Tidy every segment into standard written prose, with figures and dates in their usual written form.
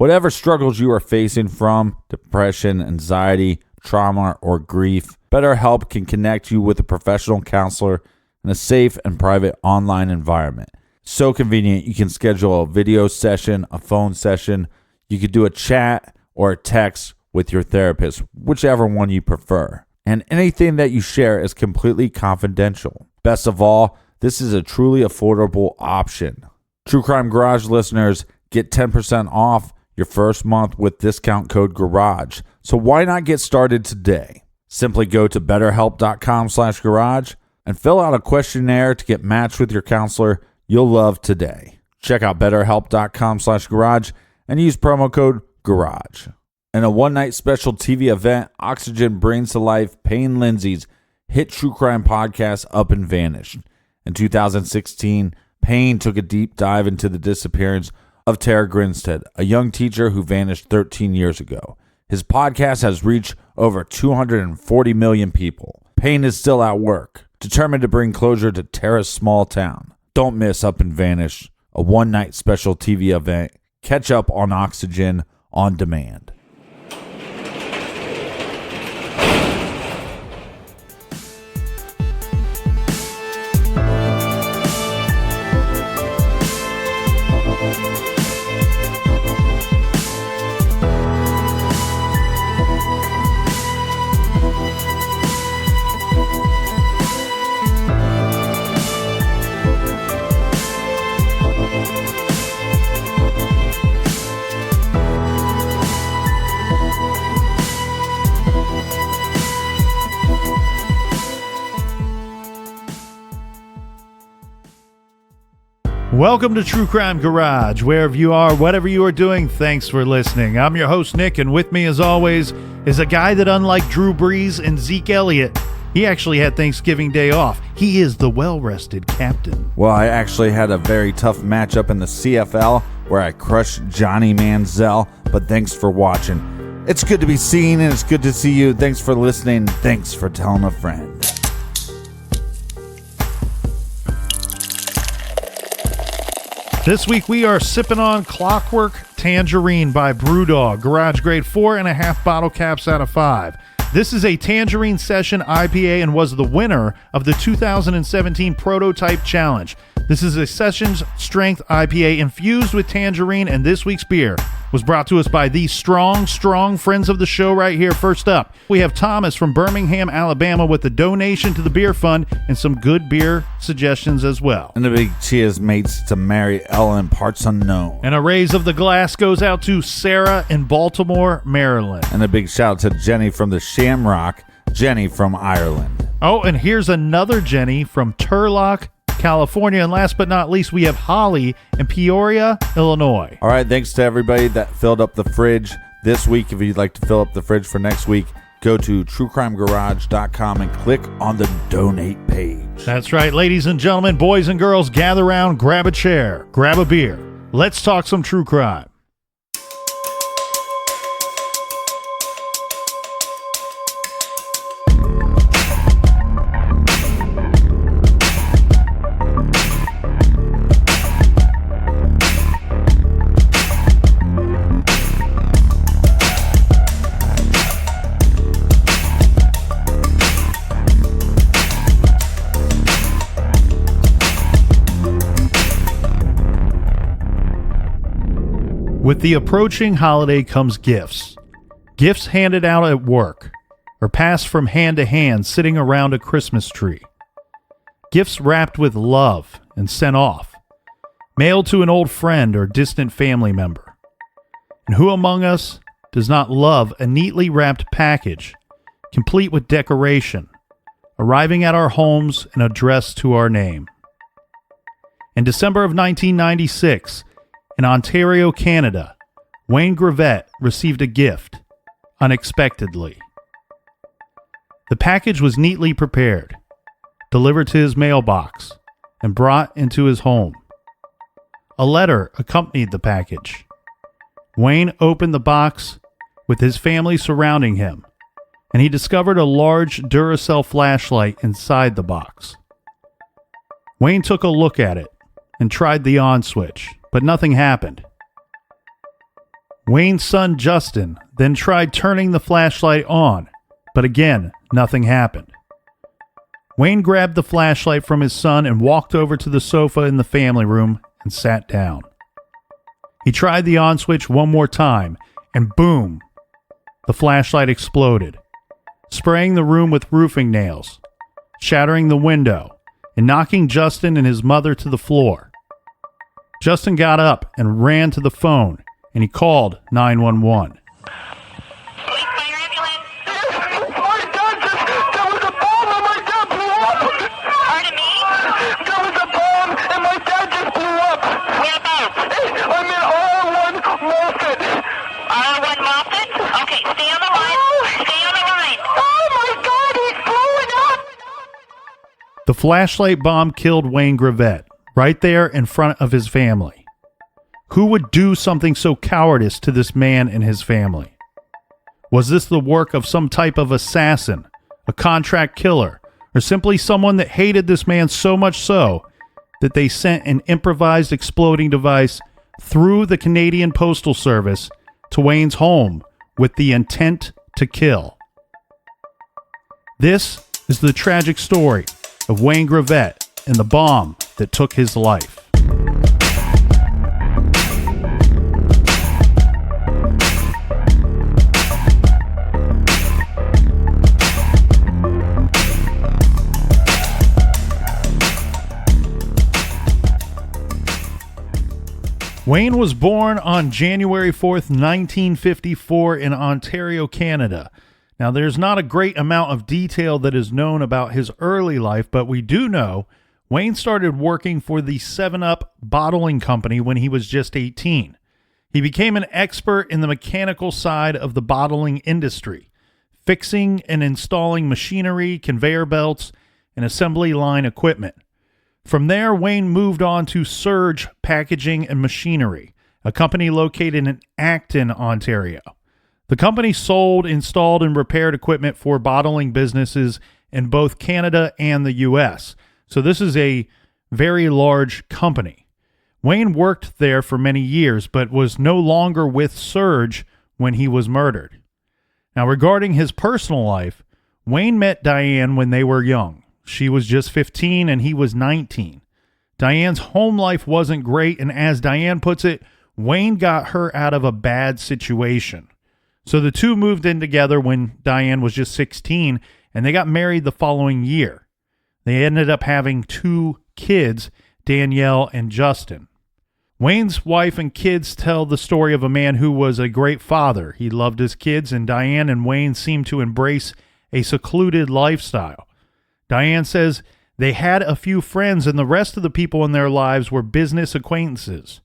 Whatever struggles you are facing, from depression, anxiety, trauma, or grief, BetterHelp can connect you with a professional counselor in a safe and private online environment. So convenient, you can schedule a video session, a phone session. You could do a chat or a text with your therapist, whichever one you prefer. And anything that you share is completely confidential. Best of all, this is a truly affordable option. True Crime Garage listeners get 10% off your first month with discount code GARAGE. So why not get started today? Simply go to betterhelp.com/garage and fill out a questionnaire to get matched with your counselor you'll love today. Check out betterhelp.com/garage and use promo code GARAGE. In a one-night special TV event, Oxygen brings to life Payne Lindsay's hit true crime podcast, Up and Vanished. In 2016, Payne took a deep dive into the disappearance of Tara Grinstead, a young teacher who vanished 13 years ago. His podcast has reached over 240 million people. Payne is still at work, determined to bring closure to Tara's small town. Don't miss Up and Vanished, a one-night special TV event. Catch up on Oxygen on demand. Welcome to True Crime Garage. Wherever you are, whatever you are doing, thanks for listening. I'm your host, Nick, and with me, as always, is a guy that, unlike Drew Brees and Zeke Elliott, he actually had Thanksgiving Day off. He is the well-rested captain. Well, I actually had a very tough matchup in the CFL where I crushed Johnny Manziel, but thanks for watching. It's good to be seen, and it's good to see you. Thanks for listening. Thanks for telling a friend. This week we are sipping on Clockwork Tangerine by BrewDog. Garage grade 4.5 bottle caps out of 5. This is a Tangerine Session IPA and was the winner of the 2017 Prototype Challenge. This is a Sessions Strength IPA infused with tangerine, and this week's beer was brought to us by these strong friends of the show right here. First up, we have Thomas from Birmingham, Alabama with a donation to the beer fund and some good beer suggestions as well. And a big cheers, mates, to Mary Ellen, parts unknown. And a raise of the glass goes out to Sarah in Baltimore, Maryland. And a big shout out to Jenny from the Shamrock, Jenny from Ireland. Oh, and here's another Jenny from Turlock, California. And last but not least, we have Holly in Peoria, Illinois. All right, thanks to everybody that filled up the fridge this week. If you'd like to fill up the fridge for next week, go to truecrimegarage.com and click on the donate page. That's right, ladies and gentlemen, boys and girls, gather around, grab a chair, grab a beer. Let's talk some true crime. With the approaching holiday comes gifts. Gifts handed out at work, or passed from hand to hand sitting around a Christmas tree. Gifts wrapped with love and sent off, mailed to an old friend or distant family member. And who among us does not love a neatly wrapped package, complete with decoration, arriving at our homes and addressed to our name? In December of 1996, in Ontario, Canada, Wayne Greavette received a gift, unexpectedly. The package was neatly prepared, delivered to his mailbox, and brought into his home. A letter accompanied the package. Wayne opened the box with his family surrounding him, and he discovered a large Duracell flashlight inside the box. Wayne took a look at it and tried the on switch, but nothing happened. Wayne's son Justin then tried turning the flashlight on, but again, nothing happened. Wayne grabbed the flashlight from his son and walked over to the sofa in the family room and sat down. He tried the on switch one more time, and boom, the flashlight exploded, spraying the room with roofing nails, shattering the window, and knocking Justin and his mother to the floor. Justin got up and ran to the phone, and he called 911. The flashlight bomb killed Wayne Greavette right there in front of his family. Who would do something so cowardice to this man and his family? Was this the work of some type of assassin, a contract killer, or simply someone that hated this man so much so that they sent an improvised exploding device through the Canadian Postal Service to Wayne's home with the intent to kill? This is the tragic story of Wayne Greavette and the bomb that took his life. Wayne was born on January 4th, 1954 in Ontario, Canada. Now, there's not a great amount of detail that is known about his early life, but we do know Wayne started working for the 7-Up bottling company when he was just 18. He became an expert in the mechanical side of the bottling industry, fixing and installing machinery, conveyor belts, and assembly line equipment. From there, Wayne moved on to Surge Packaging and Machinery, a company located in Acton, Ontario. The company sold, installed, and repaired equipment for bottling businesses in both Canada and the U.S. So this is a very large company. Wayne worked there for many years, but was no longer with Surge when he was murdered. Now, regarding his personal life, Wayne met Diane when they were young. She was just 15 and he was 19. Diane's home life wasn't great, and as Diane puts it, Wayne got her out of a bad situation. So the two moved in together when Diane was just 16, and they got married the following year. They ended up having 2 kids, Danielle and Justin. Wayne's wife and kids tell the story of a man who was a great father. He loved his kids, and Diane and Wayne seemed to embrace a secluded lifestyle. Diane says they had a few friends, and the rest of the people in their lives were business acquaintances.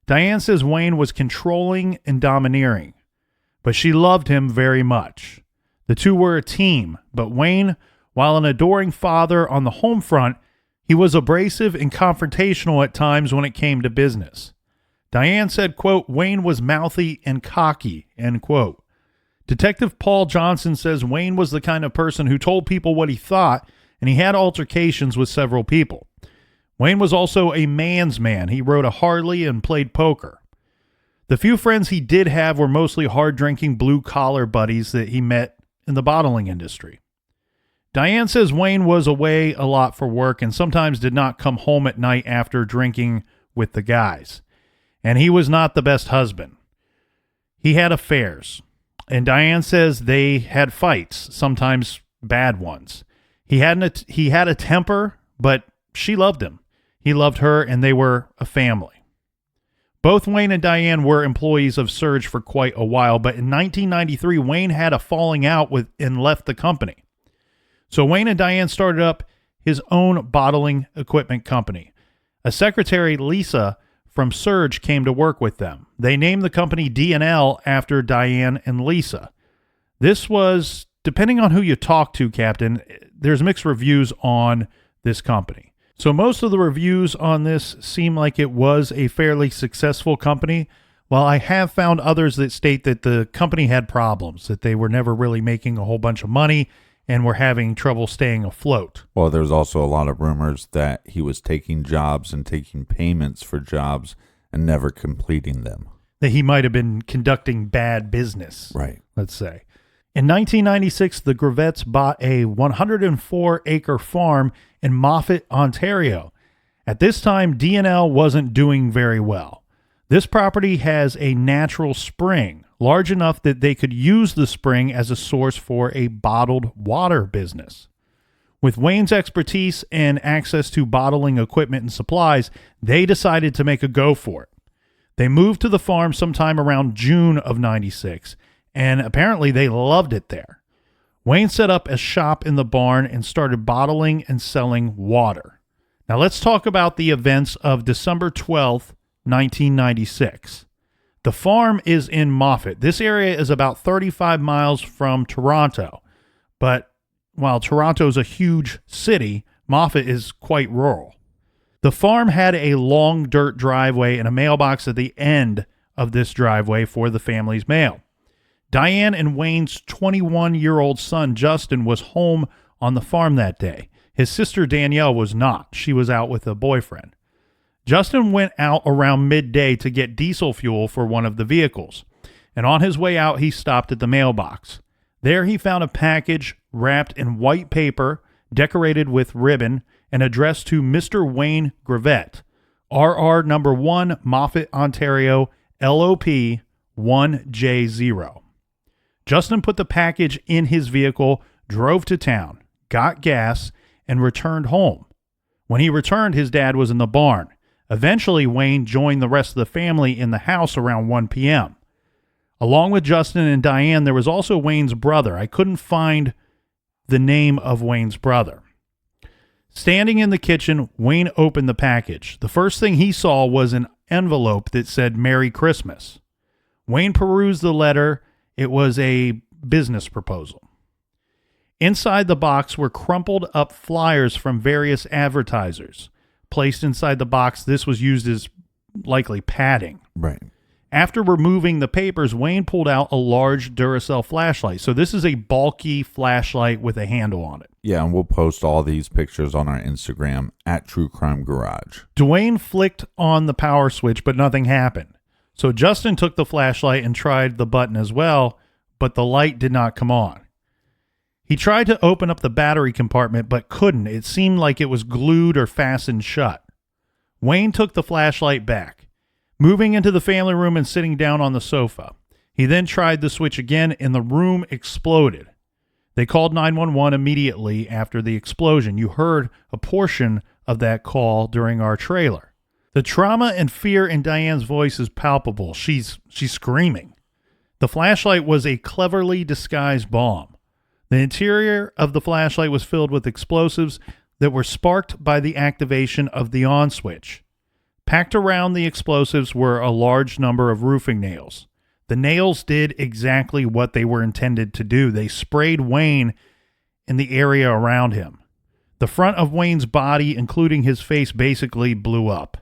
Diane says Wayne was controlling and domineering, but she loved him very much. The two were a team, but Wayne, while an adoring father on the home front, he was abrasive and confrontational at times when it came to business. Diane said, quote, Wayne was mouthy and cocky, end quote. Detective Paul Johnson says Wayne was the kind of person who told people what he thought, and he had altercations with several people. Wayne was also a man's man. He rode a Harley and played poker. The few friends he did have were mostly hard-drinking blue-collar buddies that he met in the bottling industry. Diane says Wayne was away a lot for work and sometimes did not come home at night after drinking with the guys. And he was not the best husband. He had affairs. And Diane says they had fights, sometimes bad ones. He had a temper, but she loved him. He loved her, and they were a family. Both Wayne and Diane were employees of Surge for quite a while, but in 1993, Wayne had a falling out with and left the company. So Wayne and Diane started up his own bottling equipment company. A secretary, Lisa, from Surge came to work with them. They named the company D&L after Diane and Lisa. This was, depending on who you talk to, Captain, there's mixed reviews on this company. So most of the reviews on this seem like it was a fairly successful company, while I have found others that state that the company had problems, that they were never really making a whole bunch of money and were having trouble staying afloat. Well, there's also a lot of rumors that he was taking jobs and taking payments for jobs and never completing them. that he might have been conducting bad business, Right. let's say. In 1996, the Gravettes bought a 104-acre farm in Moffat, Ontario. At this time, D&L wasn't doing very well. This property has a natural spring, large enough that they could use the spring as a source for a bottled water business. With Wayne's expertise and access to bottling equipment and supplies, they decided to make a go for it. They moved to the farm sometime around June of 96, and apparently they loved it there. Wayne set up a shop in the barn and started bottling and selling water. Now let's talk about the events of December 12th, 1996. The farm is in Moffat. This area is about 35 miles from Toronto, but while Toronto is a huge city, Moffat is quite rural. The farm had a long dirt driveway and a mailbox at the end of this driveway for the family's mail. Diane and Wayne's 21-year-old son, Justin, was home on the farm that day. His sister, Danielle, was not. She was out with a boyfriend. Justin went out around midday to get diesel fuel for one of the vehicles, and on his way out, he stopped at the mailbox. There he found a package wrapped in white paper, decorated with ribbon, and addressed to Mr. Wayne Greavette, RR number 1, Moffat, Ontario, LOP 1J0. Justin put the package in his vehicle, drove to town, got gas, and returned home. When he returned, his dad was in the barn. Eventually, Wayne joined the rest of the family in the house around 1 p.m. Along with Justin and Diane, there was also Wayne's brother. I couldn't find the name of Wayne's brother. Standing in the kitchen, Wayne opened the package. The first thing he saw was an envelope that said Merry Christmas. Wayne perused the letter. It was a business proposal. Inside the box were crumpled up flyers from various advertisers. Placed inside the box, this was used as likely padding. Right. After removing the papers, Wayne pulled out a large Duracell flashlight. So this is a bulky flashlight with a handle on it. Yeah, and we'll post all these pictures on our Instagram at True Crime Garage. Dwayne flicked on the power switch, but nothing happened. So Justin took the flashlight and tried the button as well, but the light did not come on. He tried to open up the battery compartment, but couldn't. It seemed like it was glued or fastened shut. Wayne took the flashlight back, moving into the family room and sitting down on the sofa. He then tried the switch again, and the room exploded. They called 911 immediately after the explosion. You heard a portion of that call during our trailer. The trauma and fear in Diane's voice is palpable. She's screaming. The flashlight was a cleverly disguised bomb. The interior of the flashlight was filled with explosives that were sparked by the activation of the on switch. Packed around the explosives were a large number of roofing nails. The nails did exactly what they were intended to do. They sprayed Wayne in the area around him. The front of Wayne's body, including his face, basically blew up.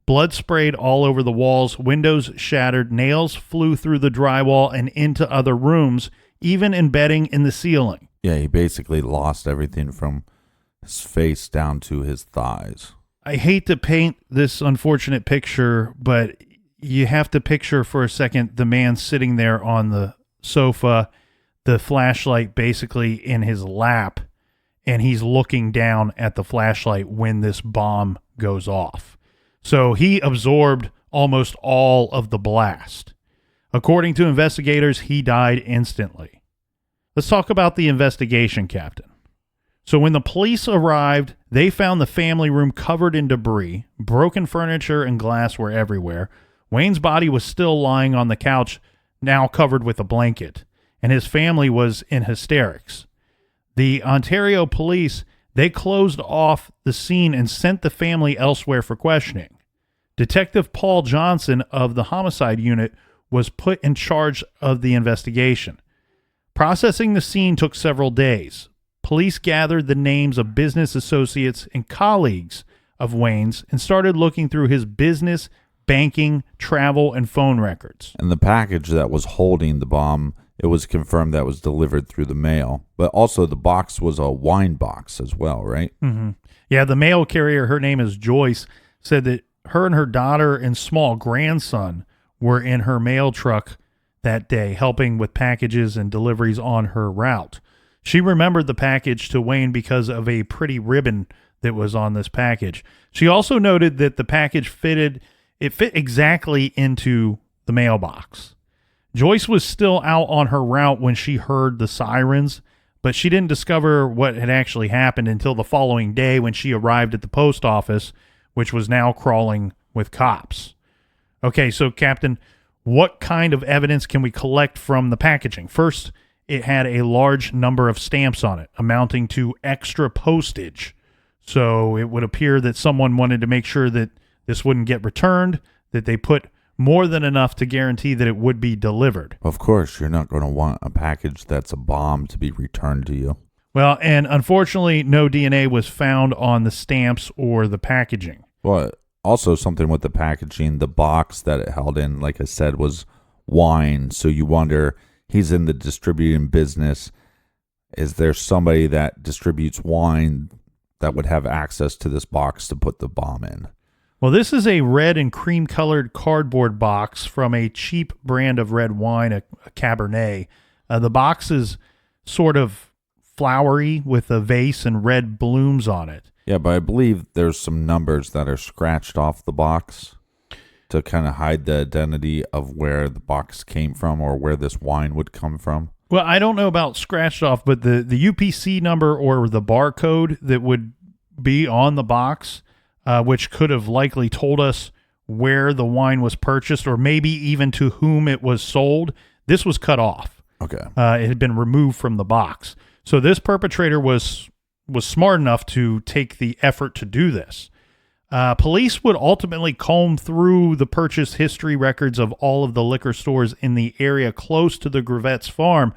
Blood sprayed all over the walls, windows shattered, nails flew through the drywall and into other rooms, even embedding in the ceiling. Yeah, he basically lost everything from his face down to his thighs. I hate to paint this unfortunate picture, but you have to picture for a second the man sitting there on the sofa, the flashlight basically in his lap, and he's looking down at the flashlight when this bomb goes off. So he absorbed almost all of the blast. According to investigators, he died instantly. Let's talk about the investigation, Captain. So when the police arrived, they found the family room covered in debris. Broken furniture and glass were everywhere. Wayne's body was still lying on the couch, now covered with a blanket, and his family was in hysterics. The Ontario police, they closed off the scene and sent the family elsewhere for questioning. Detective Paul Johnson of the homicide unit was put in charge of the investigation. Processing the scene took several days. Police gathered the names of business associates and colleagues of Wayne's and started looking through his business, banking, travel, and phone records. And the package that was holding the bomb, it was confirmed that was delivered through the mail. But also the box was a wine box as well, right? Mm-hmm. Yeah, the mail carrier, her name is Joyce, said that her and her daughter and small grandson were in her mail truck that day, helping with packages and deliveries on her route. She remembered the package to Wayne because of a pretty ribbon that was on this package. She also noted that the package fit exactly into the mailbox. Joyce was still out on her route when she heard the sirens, but she didn't discover what had actually happened until the following day when she arrived at the post office, which was now crawling with cops. Okay, so Captain, what kind of evidence can we collect from the packaging? First, it had a large number of stamps on it, amounting to extra postage. So it would appear that someone wanted to make sure that this wouldn't get returned, that they put more than enough to guarantee that it would be delivered. Of course, you're not going to want a package that's a bomb to be returned to you. Well, and unfortunately, no DNA was found on the stamps or the packaging. Well, also something with the packaging, the box that it held in, like I said, was wine. So you wonder, he's in the distributing business. Is there somebody that distributes wine that would have access to this box to put the bomb in? Well, this is a red and cream-colored cardboard box from a cheap brand of red wine, a Cabernet. The box is sort of flowery with a vase and red blooms on it. Yeah, but I believe there's some numbers that are scratched off the box to kind of hide the identity of where the box came from or where this wine would come from. Well, I don't know about scratched off, but the UPC number or the barcode that would be on the box, which could have likely told us where the wine was purchased or maybe even to whom it was sold, this was cut off. Okay. It had been removed from the box. So this perpetrator was smart enough to take the effort to do this. Police would ultimately comb through the purchase history records of all of the liquor stores in the area close to the Gravette's farm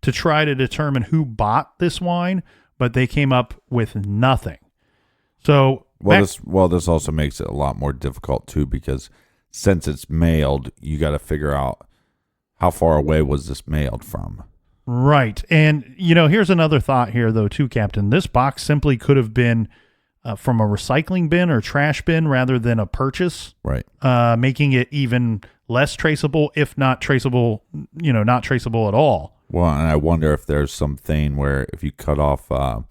to try to determine who bought this wine, but they came up with nothing. So this also makes it a lot more difficult too, because since it's mailed, you got to figure out how far away was this mailed from. Right. And, here's another thought here, though, too, Captain. This box simply could have been from a recycling bin or trash bin rather than a purchase. Right. Making it even less traceable, if not traceable, not traceable at all. Well, and I wonder if there's something where if you cut off the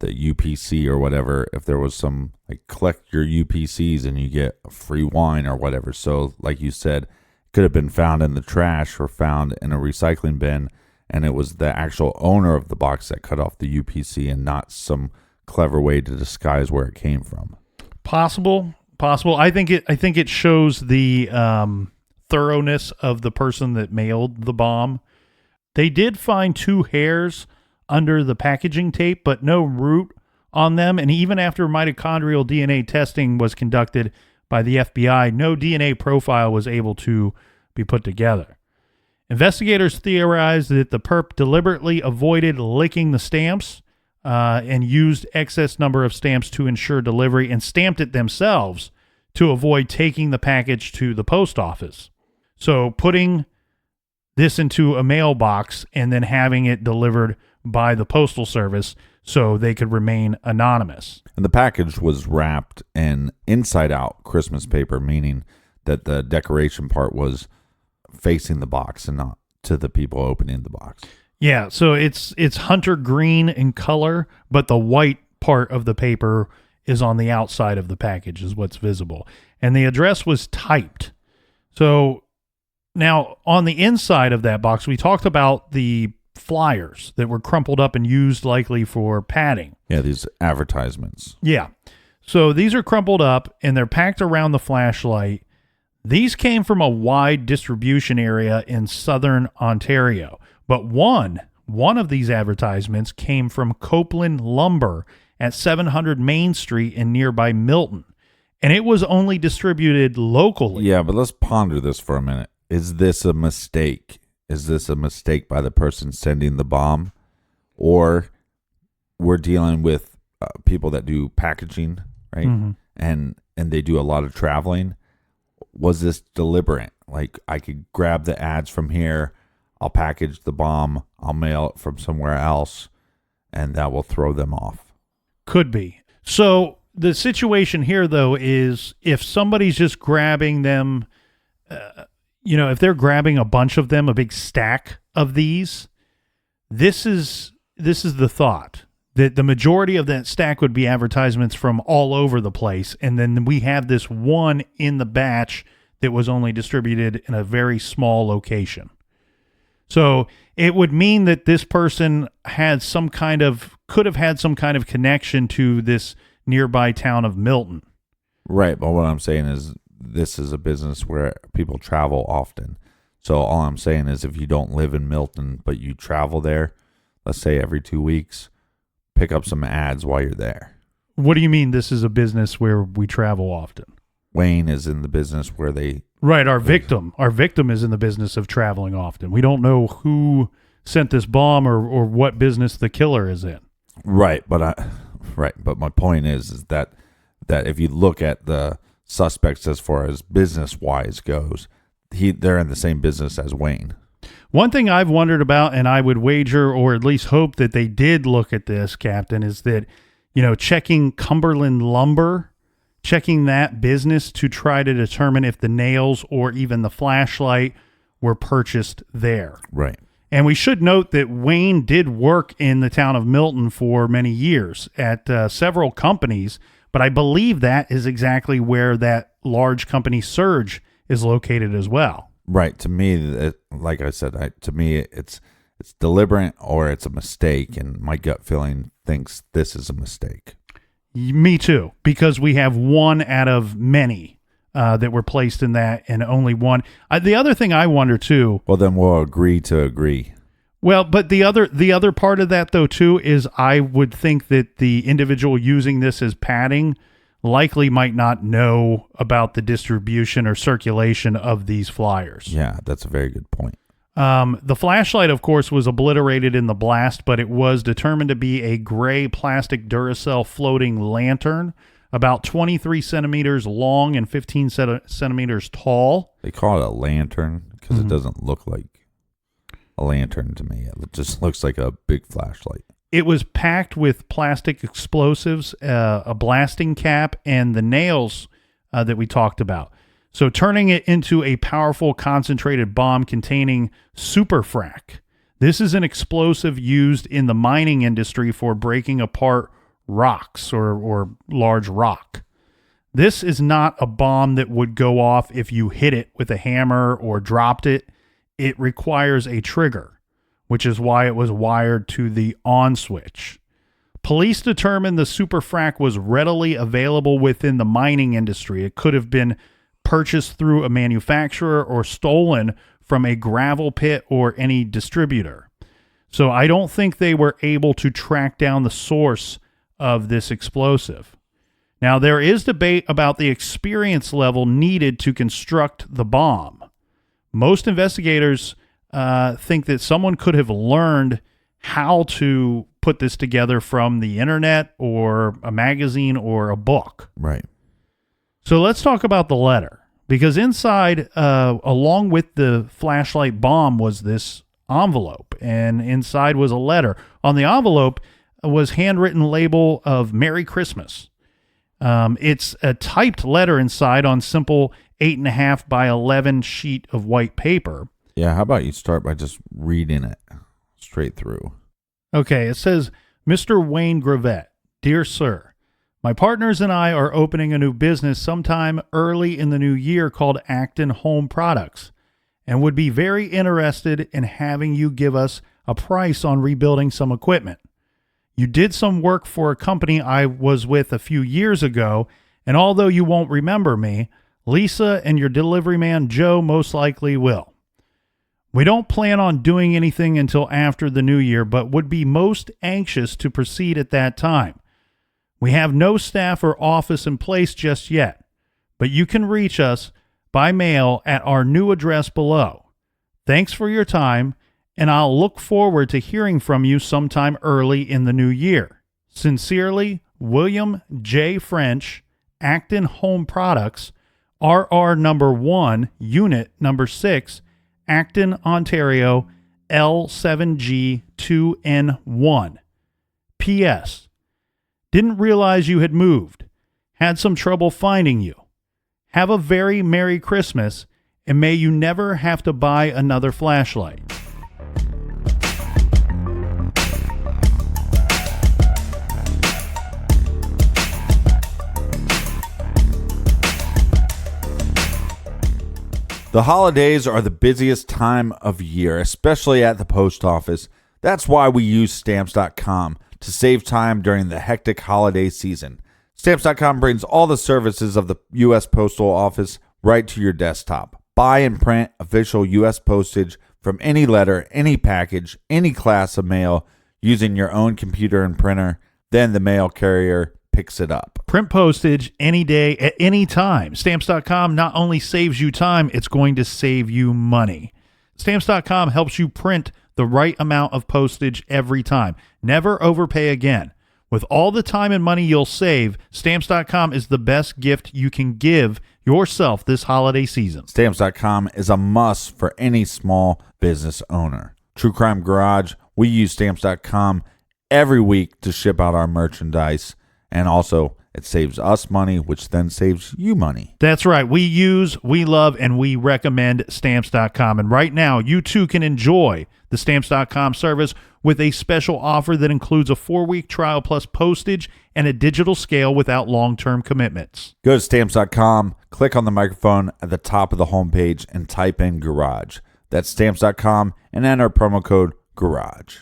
UPC or whatever, if there was some, like, collect your UPCs and you get a free wine or whatever. So, like you said, it could have been found in the trash or found in a recycling bin, and it was the actual owner of the box that cut off the UPC and not some clever way to disguise where it came from. Possible. I think it shows the thoroughness of the person that mailed the bomb. They did find 2 hairs under the packaging tape, but no root on them. And even after mitochondrial DNA testing was conducted by the FBI, no DNA profile was able to be put together. Investigators theorized that the perp deliberately avoided licking the stamps and used excess number of stamps to ensure delivery and stamped it themselves to avoid taking the package to the post office. So putting this into a mailbox and then having it delivered by the postal service so they could remain anonymous. And the package was wrapped in inside-out Christmas paper, meaning that the decoration part was facing the box and not to the people opening the box. Yeah, so it's hunter green in color, but the white part of the paper is on the outside of the package is what's visible. And the address was typed. So now on the inside of that box, we talked about the flyers that were crumpled up and used likely for padding. Yeah, these advertisements. Yeah. So these are crumpled up and they're packed around the flashlight. These came from a wide distribution area in southern Ontario, but one of these advertisements came from Copeland Lumber at 700 Main Street in nearby Milton, and it was only distributed locally. Yeah, but let's ponder this for a minute. Is this a mistake? Is this a mistake by the person sending the bomb? Or we're dealing with people that do packaging, right? Mm-hmm. And they do a lot of traveling. Was this deliberate? Like, I could grab the ads from here, I'll package the bomb, I'll mail it from somewhere else, and that will throw them off. Could be. So the situation here, though, is if somebody's just grabbing them, if they're grabbing a bunch of them, a big stack of these, this is the thought that the majority of that stack would be advertisements from all over the place. And then we have this one in the batch that was only distributed in a very small location. So it would mean that this person could have had some kind of connection to this nearby town of Milton. Right, but what I'm saying is this is a business where people travel often. So all I'm saying is if you don't live in Milton, but you travel there, let's say every 2 weeks, pick up some ads while you're there. What do you mean this is a business where we travel often? Wayne is in the business where they... Right, our victim is in the business of traveling often. We don't know who sent this bomb or what business the killer is in. Right, but my point is that if you look at the suspects as far as business-wise goes, they're in the same business as Wayne. One thing I've wondered about, and I would wager or at least hope that they did look at this, Captain, is that, checking Cumberland Lumber, checking that business to try to determine if the nails or even the flashlight were purchased there. Right. And we should note that Wayne did work in the town of Milton for many years at several companies, but I believe that is exactly where that large company Surge is located as well. Right. To me, like I said, to me, it's deliberate or it's a mistake, and my gut feeling thinks this is a mistake. Me too, because we have one out of many that were placed in that, and only one. The other thing I wonder too. Well, then we'll agree to agree. Well, but the other part of that though too is I would think that the individual using this as padding likely might not know about the distribution or circulation of these flyers. Yeah, that's a very good point. The flashlight, of course, was obliterated in the blast, but it was determined to be a gray plastic Duracell floating lantern, about 23 centimeters long and 15 centimeters tall. They call it a lantern because it doesn't look like a lantern to me. It just looks like a big flashlight. It was packed with plastic explosives, a blasting cap, and the nails that we talked about. So turning it into a powerful concentrated bomb containing superfrac. This is an explosive used in the mining industry for breaking apart rocks or large rock. This is not a bomb that would go off if you hit it with a hammer or dropped it. It requires a trigger, which is why it was wired to the on switch. Police determined the superfrac was readily available within the mining industry. It could have been purchased through a manufacturer or stolen from a gravel pit or any distributor. So I don't think they were able to track down the source of this explosive. Now, there is debate about the experience level needed to construct the bomb. Most investigators think that someone could have learned how to put this together from the internet or a magazine or a book. Right. So let's talk about the letter, because inside, along with the flashlight bomb, was this envelope, and inside was a letter. On the envelope was handwritten label of Merry Christmas. It's a typed letter inside on simple 8.5 by 11 sheet of white paper. Yeah, how about you start by just reading it straight through? Okay, it says, Mr. Wayne Greavette, Dear Sir, my partners and I are opening a new business sometime early in the new year called Acton Home Products, and would be very interested in having you give us a price on rebuilding some equipment. You did some work for a company I was with a few years ago, and although you won't remember me, Lisa and your delivery man Joe most likely will. We don't plan on doing anything until after the new year, but would be most anxious to proceed at that time. We have no staff or office in place just yet, but you can reach us by mail at our new address below. Thanks for your time, and I'll look forward to hearing from you sometime early in the new year. Sincerely, William J. French, Acton Home Products, RR number 1, Unit number 6, Acton, Ontario, L7G2N1. P.S. Didn't realize you had moved. Had some trouble finding you. Have a very Merry Christmas, and may you never have to buy another flashlight. The holidays are the busiest time of year, especially at the post office. That's why we use Stamps.com to save time during the hectic holiday season. Stamps.com brings all the services of the U.S. Postal Office right to your desktop. Buy and print official U.S. postage from any letter, any package, any class of mail using your own computer and printer. Then the mail carrier picks it up. Print postage any day at any time. Stamps.com not only saves you time, it's going to save you money. Stamps.com helps you print the right amount of postage every time. Never overpay again. With all the time and money you'll save, Stamps.com is the best gift you can give yourself this holiday season. Stamps.com is a must for any small business owner. True Crime Garage, we use Stamps.com every week to ship out our merchandise. And also, it saves us money, which then saves you money. That's right. We use, we love, and we recommend Stamps.com. And right now, you too can enjoy the Stamps.com service with a special offer that includes a 4-week trial plus postage and a digital scale without long-term commitments. Go to Stamps.com, click on the microphone at the top of the homepage, and type in Garage. That's Stamps.com, and enter promo code GARAGE.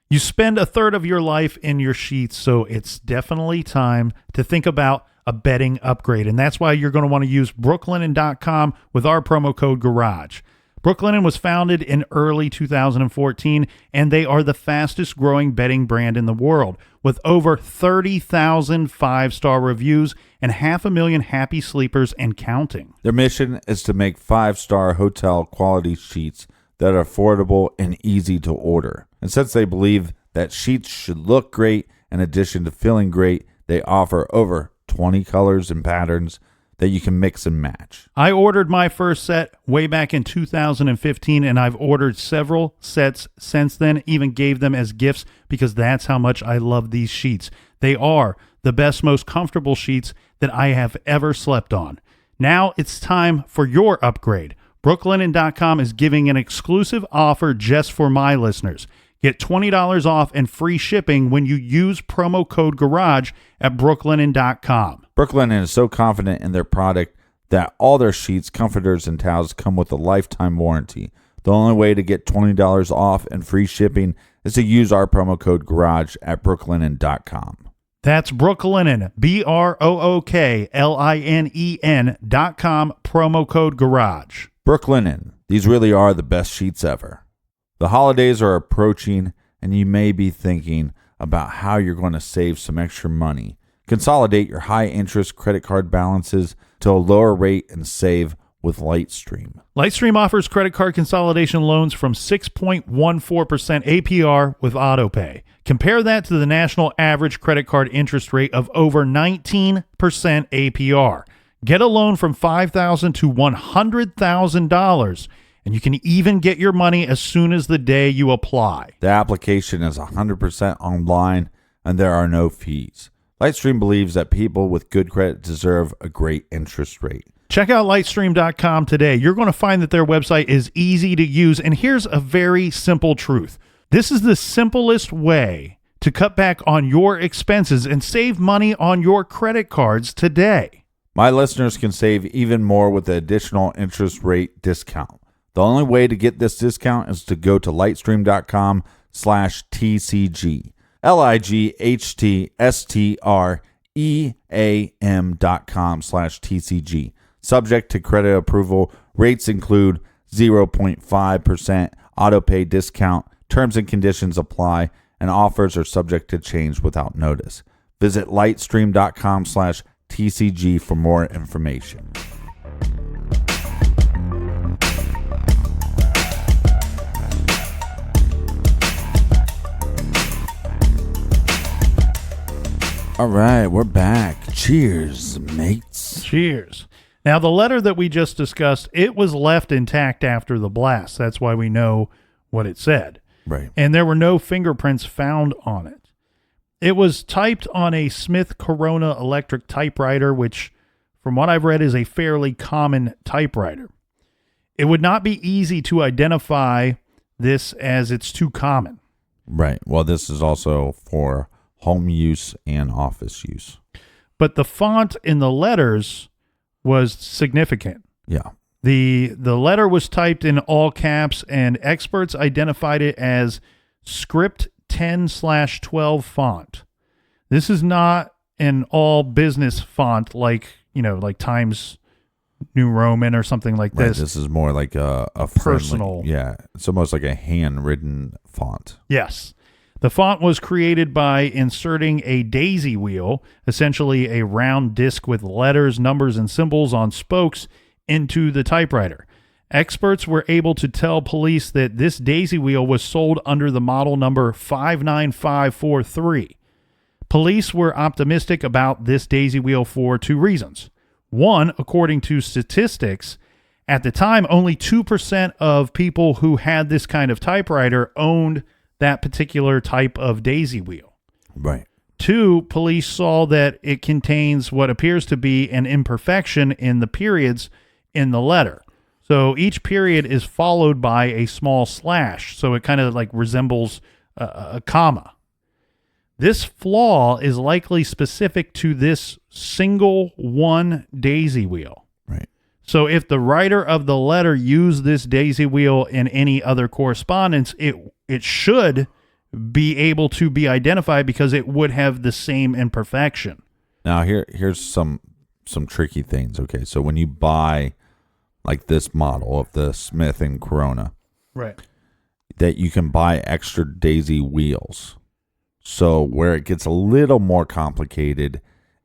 You spend a third of your life in your sheets, so it's definitely time to think about a bedding upgrade. And that's why you're going to want to use brooklinen.com with our promo code GARAGE. Brooklinen was founded in early 2014, and they are the fastest growing bedding brand in the world, with over 30,000 5-star reviews and 500,000 happy sleepers and counting. Their mission is to make 5-star hotel quality sheets that are affordable and easy to order. And since they believe that sheets should look great in addition to feeling great, they offer over 20 colors and patterns that you can mix and match. I ordered my first set way back in 2015, and I've ordered several sets since then, even gave them as gifts because that's how much I love these sheets. They are the best, most comfortable sheets that I have ever slept on. Now it's time for your upgrade. Brooklinen.com is giving an exclusive offer just for my listeners. Get $20 off and free shipping when you use promo code GARAGE at brooklinen.com. Brooklinen is so confident in their product that all their sheets, comforters, and towels come with a lifetime warranty. The only way to get $20 off and free shipping is to use our promo code GARAGE at brooklinen.com. That's Brooklinen, BROOKLINEN.com, promo code GARAGE. Brooklinen, these really are the best sheets ever. The holidays are approaching, and you may be thinking about how you're going to save some extra money. Consolidate your high-interest credit card balances to a lower rate and save with Lightstream. Lightstream offers credit card consolidation loans from 6.14% APR with AutoPay. Compare that to the national average credit card interest rate of over 19% APR. Get a loan from $5,000 to $100,000, and you can even get your money as soon as the day you apply. The application is 100% online, and there are no fees. Lightstream believes that people with good credit deserve a great interest rate. Check out Lightstream.com today. You're going to find that their website is easy to use, and here's a very simple truth. This is the simplest way to cut back on your expenses and save money on your credit cards today. My listeners can save even more with the additional interest rate discount. The only way to get this discount is to go to lightstream.com/TCG. lightstream.com/TCG. Subject to credit approval. Rates include 0.5% autopay discount. Terms and conditions apply, and offers are subject to change without notice. Visit lightstream.com/TCG for more information. All right, we're back. Cheers, mates. Cheers. Now, the letter that we just discussed, it was left intact after the blast. That's why we know what it said. Right. And there were no fingerprints found on it. It was typed on a Smith Corona electric typewriter, which, from what I've read, is a fairly common typewriter. it would not be easy to identify this as it's too common. Right. Well, this is also for home use and office use. But the font in the letters was significant. Yeah. The letter was typed in all caps, and experts identified it as script 10/12 font. This is not an all business font like Times New Roman or something like Right, this. this is more like a personal. Friendly, yeah, it's almost like a handwritten font. Yes. The font was created by inserting a daisy wheel, essentially a round disc with letters, numbers, and symbols on spokes, into the typewriter. Experts were able to tell police that this daisy wheel was sold under the model number 59543. Police were optimistic about this daisy wheel for two reasons. One, according to statistics, at the time, only 2% of people who had this kind of typewriter owned that particular type of daisy wheel. Right. Two, police saw that it contains what appears to be an imperfection in the periods in the letter. So each period is followed by a small slash, so it kind of like resembles a comma. This flaw is likely specific to this single one daisy wheel. Right. So if the writer of the letter used this daisy wheel in any other correspondence, it should be able to be identified because it would have the same imperfection. Now here's some tricky things. Okay, so when you buy like this model of the Smith and Corona, right, that you can buy extra daisy wheels. So where it gets a little more complicated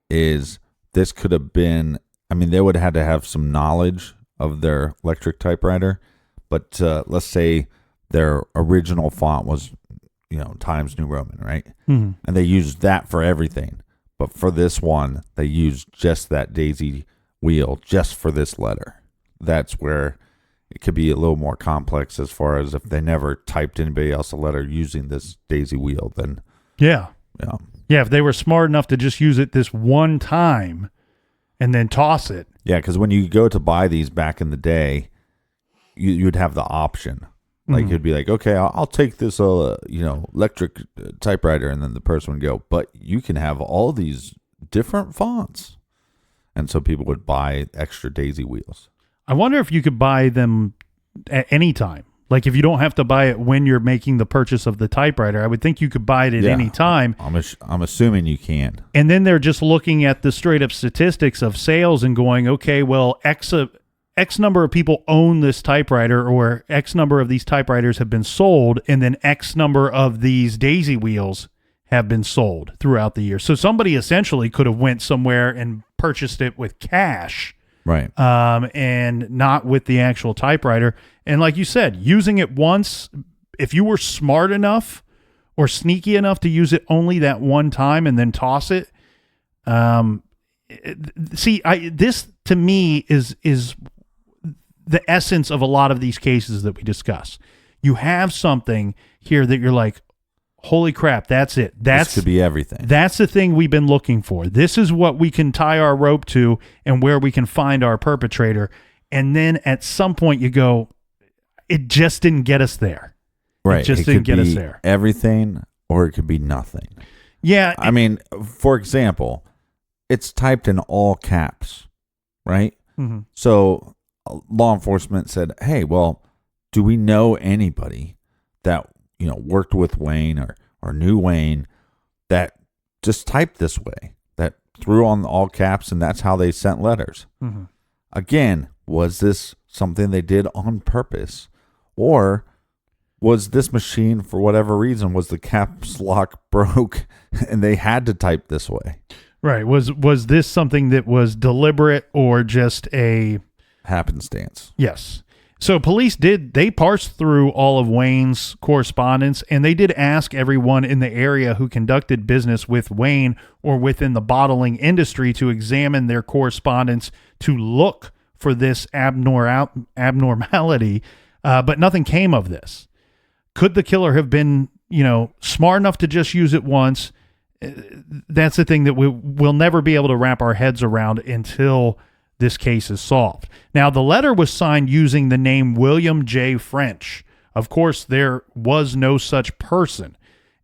is this could have been, I mean, they would have had to have some knowledge of their electric typewriter, but let's say their original font was, Times New Roman, right? Mm-hmm. And they used that for everything. But for this one, they used just that daisy wheel just for this letter. That's where it could be a little more complex as far as if they never typed anybody else a letter using this daisy wheel, then yeah. yeah. Yeah, if they were smart enough to just use it this one time and then toss it. Yeah, because when you go to buy these back in the day, you'd have the option. Like, it'd be like, okay, I'll take this, electric typewriter, and then the person would go, but you can have all these different fonts. And so people would buy extra daisy wheels. I wonder if you could buy them at any time. Like if you don't have to buy it when you're making the purchase of the typewriter, I would think you could buy it at any time. I'm assuming you can. And then they're just looking at the straight up statistics of sales and going, okay, well, X number of people own this typewriter, or X number of these typewriters have been sold, and then X number of these daisy wheels have been sold throughout the year. So somebody essentially could have went somewhere and purchased it with cash. Right. And not with the actual typewriter. And like you said, using it once, if you were smart enough or sneaky enough to use it only that one time and then toss it. This to me is the essence of a lot of these cases that we discuss. You have something here that you're like, holy crap, that's it. This could be everything. That's the thing we've been looking for. This is what we can tie our rope to and where we can find our perpetrator. And then at some point you go, it just didn't get us there. Right. It just didn't get us there. Everything, or it could be nothing. Yeah. I mean, for example, it's typed in all caps, right? Mm-hmm. So law enforcement said, hey, well, do we know anybody that worked with Wayne or knew Wayne that just typed this way, that threw on all caps, and that's how they sent letters? Mm-hmm. Again, was this something they did on purpose? Or was this machine, for whatever reason, was the caps lock broke and they had to type this way? Right. Was this something that was deliberate or just a happenstance? Yes. So police they parsed through all of Wayne's correspondence, and they did ask everyone in the area who conducted business with Wayne or within the bottling industry to examine their correspondence to look for this abnormality, but nothing came of this. Could the killer have been, smart enough to just use it once? That's the thing that we'll never be able to wrap our heads around until this case is solved. Now, the letter was signed using the name William J. French. Of course, there was no such person.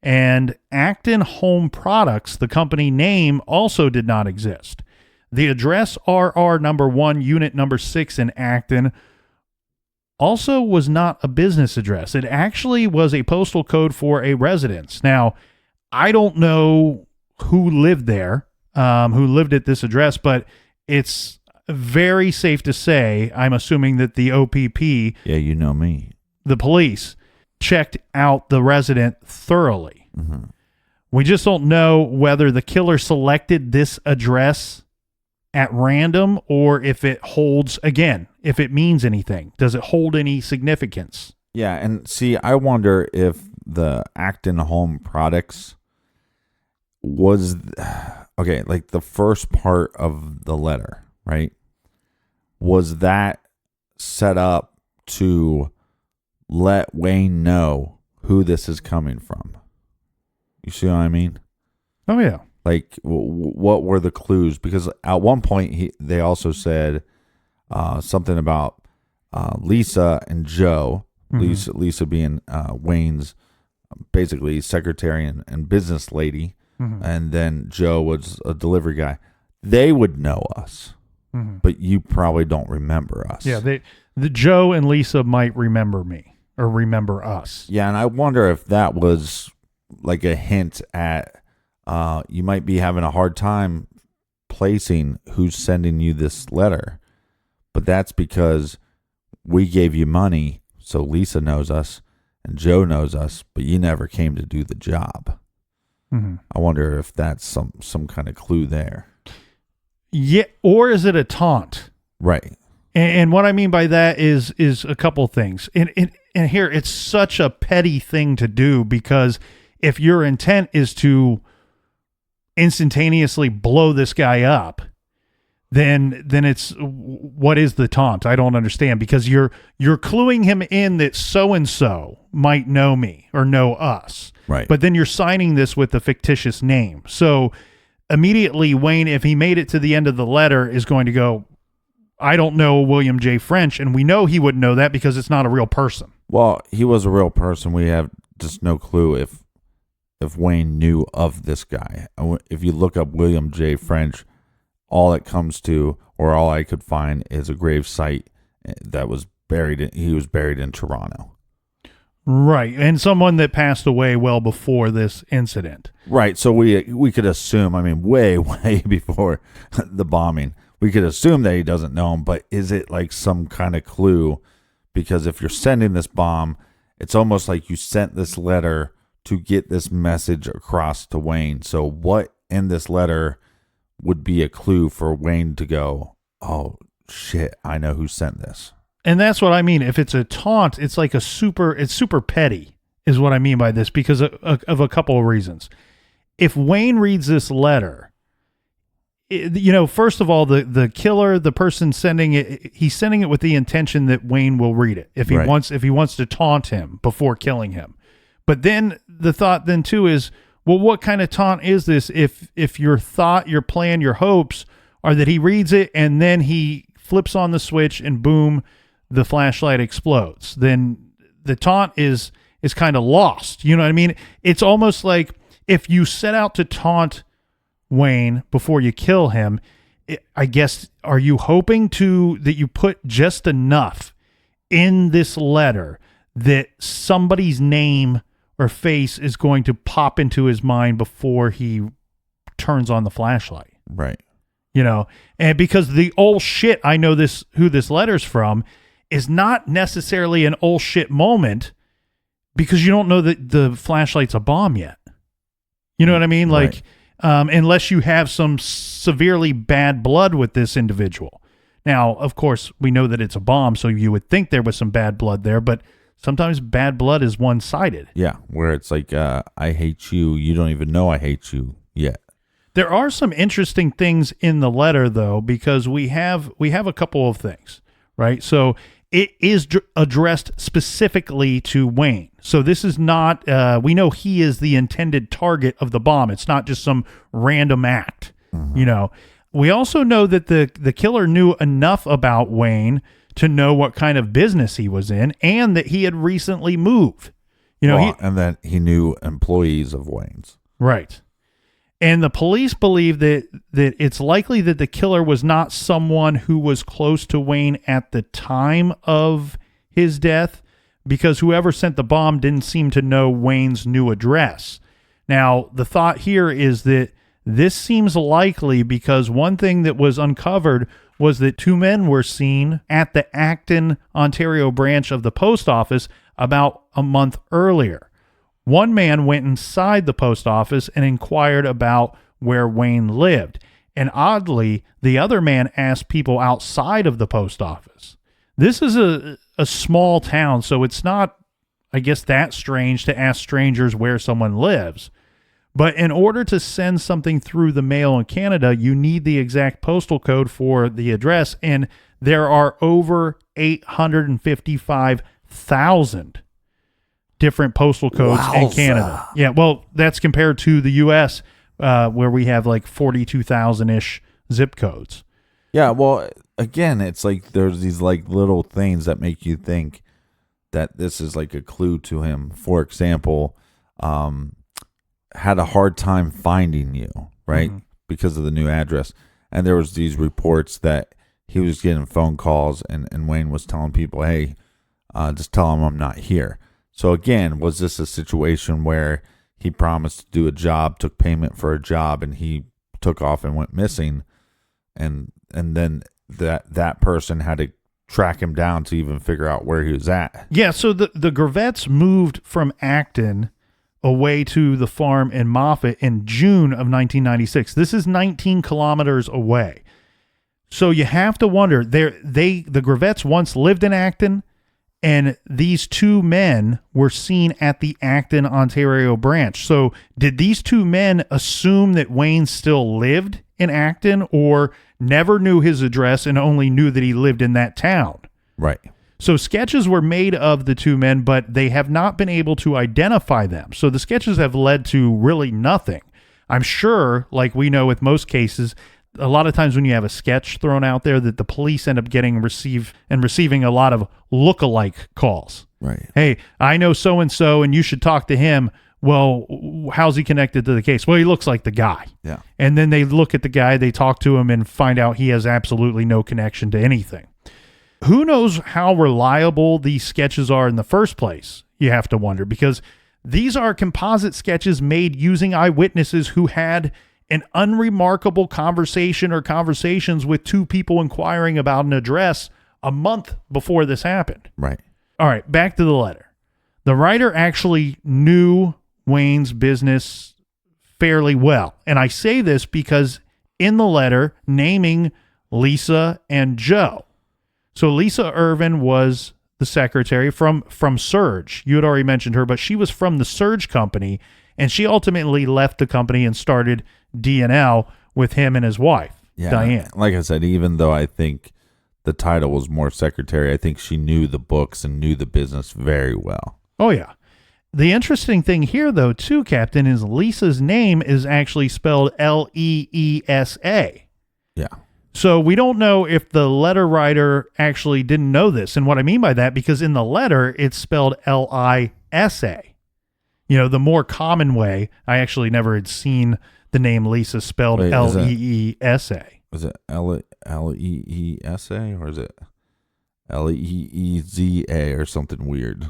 And Acton Home Products, the company name, also did not exist. The address RR number 1, unit number 6 in Acton also was not a business address. It actually was a postal code for a residence. Now, I don't know who lived there, who lived at this address, but it's very safe to say, I'm assuming that the OPP, yeah, you know me, the police, checked out the resident thoroughly. Mm-hmm. We just don't know whether the killer selected this address at random or if it holds, again, if it means anything. Does it hold any significance? Yeah, and see, I wonder if the Acton Home Products was, okay, like the first part of the letter, right? Was that set up to let Wayne know who this is coming from? You see what I mean? Oh, yeah. Like, what were the clues? Because at one point, they also said something about Lisa and Joe. Mm-hmm. Lisa being Wayne's basically secretary and business lady. Mm-hmm. And then Joe was a delivery guy. They would know us, mm-hmm. but you probably don't remember us. Yeah, the Joe and Lisa might remember me or remember us. Yeah, and I wonder if that was like a hint at you might be having a hard time placing who's sending you this letter. But that's because we gave you money, so Lisa knows us and Joe knows us, but you never came to do the job. Mm-hmm. I wonder if that's some kind of clue there. Yeah, or is it a taunt? Right. And what I mean by that is a couple things. And here, it's such a petty thing to do, because if your intent is to instantaneously blow this guy up, then it's, what is the taunt? I don't understand, because you're cluing him in that so-and-so might know me or know us. Right. But then you're signing this with a fictitious name. So immediately Wayne, if he made it to the end of the letter, is going to go, I don't know William J. French, and we know he wouldn't know that because it's not a real person. Well, he was a real person. We have just no clue if Wayne knew of this guy. If you look up William J. French, all it comes to, or all I could find, is a grave site that was buried. He was buried in Toronto. Right, and someone that passed away well before this incident. Right, so we could assume, I mean, way before the bombing, we could assume that he doesn't know him, but is it like some kind of clue? Because if you're sending this bomb, it's almost like you sent this letter to get this message across to Wayne. So what in this letter would be a clue for Wayne to go, oh, shit, I know who sent this? And that's what I mean. If it's a taunt, it's like it's super petty is what I mean by this, because of a couple of reasons. If Wayne reads this letter, first of all, the killer, the person sending it, he's sending it with the intention that Wayne will read it if he wants to taunt him before killing him. But then the thought then too is, well, what kind of taunt is this if your thought, your plan, your hopes are that he reads it and then he flips on the switch and boom, the flashlight explodes? Then the taunt is kind of lost. You know what I mean? It's almost like if you set out to taunt Wayne before you kill him, I guess, are you hoping that you put just enough in this letter that somebody's name or face is going to pop into his mind before he turns on the flashlight? Right. And because the old shit, I know who this letter's from, is not necessarily an old shit moment, because you don't know that the flashlight's a bomb yet. You know what I mean? Like, unless you have some severely bad blood with this individual. Now, of course, we know that it's a bomb, so you would think there was some bad blood there, but sometimes bad blood is one-sided. Yeah, where it's like, I hate you. You don't even know I hate you yet. There are some interesting things in the letter, though, because we have a couple of things, right? So it is addressed specifically to Wayne. So this is not, we know he is the intended target of the bomb. It's not just some random act, We also know that the killer knew enough about Wayne to know what kind of business he was in and that he had recently moved. And then he knew employees of Wayne's. Right. And the police believe that it's likely that the killer was not someone who was close to Wayne at the time of his death, because whoever sent the bomb didn't seem to know Wayne's new address. Now, the thought here is that this seems likely because one thing that was uncovered was that two men were seen at the Acton, Ontario branch of the post office about a month earlier. One man went inside the post office and inquired about where Wayne lived. And oddly, the other man asked people outside of the post office. This is a small town, so it's not, I guess, that strange to ask strangers where someone lives. But in order to send something through the mail in Canada, you need the exact postal code for the address, and there are over 855,000 different postal codes in Canada. Yeah, well, that's compared to the U.S., where we have like 42,000-ish zip codes. Yeah, well, again, it's like there's these like little things that make you think that this is like a clue to him. For example, had a hard time finding you, right? Mm-hmm. Because of the new address. And there was these reports that he was getting phone calls and Wayne was telling people, hey, just tell him I'm not here. So again, was this a situation where he promised to do a job, took payment for a job, and he took off and went missing, and then that person had to track him down to even figure out where he was at? Yeah, so the Gravettes moved from Acton away to the farm in Moffat in June of 1996. This is 19 kilometers away. So you have to wonder, the Gravettes once lived in Acton, and these two men were seen at the Acton, Ontario branch. So did these two men assume that Wayne still lived in Acton, or never knew his address and only knew that he lived in that town? Right. So sketches were made of the two men, but they have not been able to identify them. So the sketches have led to really nothing. I'm sure, like we know with most cases, a lot of times when you have a sketch thrown out there, that the police end up receiving a lot of look-alike calls. Right. Hey, I know so-and-so, and you should talk to him. Well, how's he connected to the case? Well, he looks like the guy. Yeah. And then they look at the guy, they talk to him, and find out he has absolutely no connection to anything. Who knows how reliable these sketches are in the first place, you have to wonder, because these are composite sketches made using eyewitnesses who had an unremarkable conversation or conversations with two people inquiring about an address a month before this happened. Right. All right, back to the letter. The writer actually knew Wayne's business fairly well. And I say this because in the letter, naming Lisa and Joe. So Lisa Irvin was the secretary from Surge. You had already mentioned her, but she was from the Surge company, and she ultimately left the company and started D&L with him and his wife, Diane. Like I said, even though I think the title was more secretary, I think she knew the books and knew the business very well. Oh, yeah. The interesting thing here, though, too, Captain, is Lisa's name is actually spelled Leesa. Yeah. So we don't know if the letter writer actually didn't know this. And what I mean by that, because in the letter, it's spelled Lisa. You know, the more common way. I actually never had seen the name Lisa spelled Leesa. Was it Leesa or is it Leeza or something weird?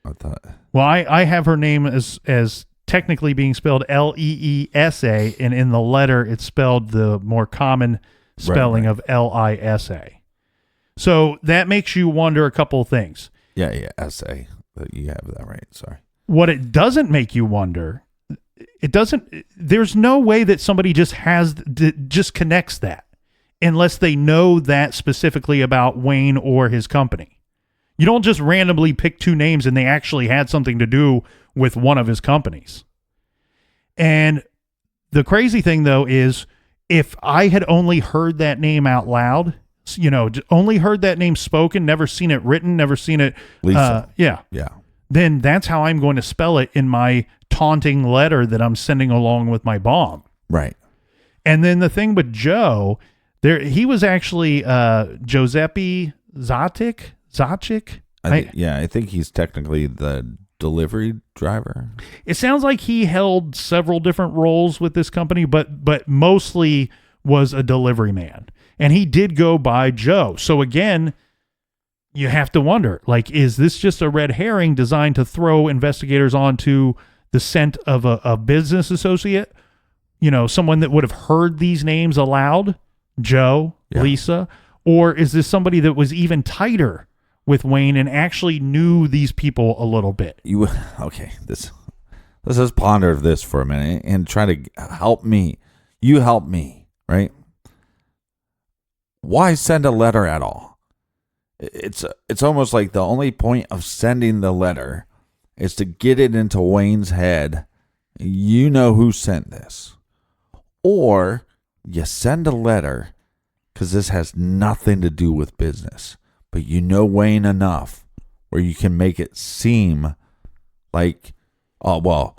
I thought. Well, I have her name as technically being spelled Leesa, and in the letter it's spelled the more common spelling of Lisa. So that makes you wonder a couple of things. Yeah, S-A. You have that right. Sorry. What it doesn't make you wonder, there's no way that somebody just connects that unless they know that specifically about Wayne or his company. You don't just randomly pick two names and they actually had something to do with one of his companies. And the crazy thing, though, is if I had only heard that name out loud, you know, only heard that name spoken, never seen it written, never seen it. Lisa. Yeah. Then that's how I'm going to spell it in my taunting letter that I'm sending along with my bomb. Right. And then the thing with Joe, he was actually Giuseppe Zacic. I think he's technically the delivery driver. It sounds like he held several different roles with this company, but mostly was a delivery man. And he did go by Joe. So again, you have to wonder, like, is this just a red herring designed to throw investigators onto the scent of a business associate? You know, someone that would have heard these names aloud, Joe, Lisa, or is this somebody that was even tighter with Wayne and actually knew these people a little bit? Let's just ponder this for a minute and try to help me. You help me, right? Why send a letter at all? It's almost like the only point of sending the letter is to get it into Wayne's head. You know who sent this. Or you send a letter because this has nothing to do with business, but you know Wayne enough where you can make it seem like, oh, well,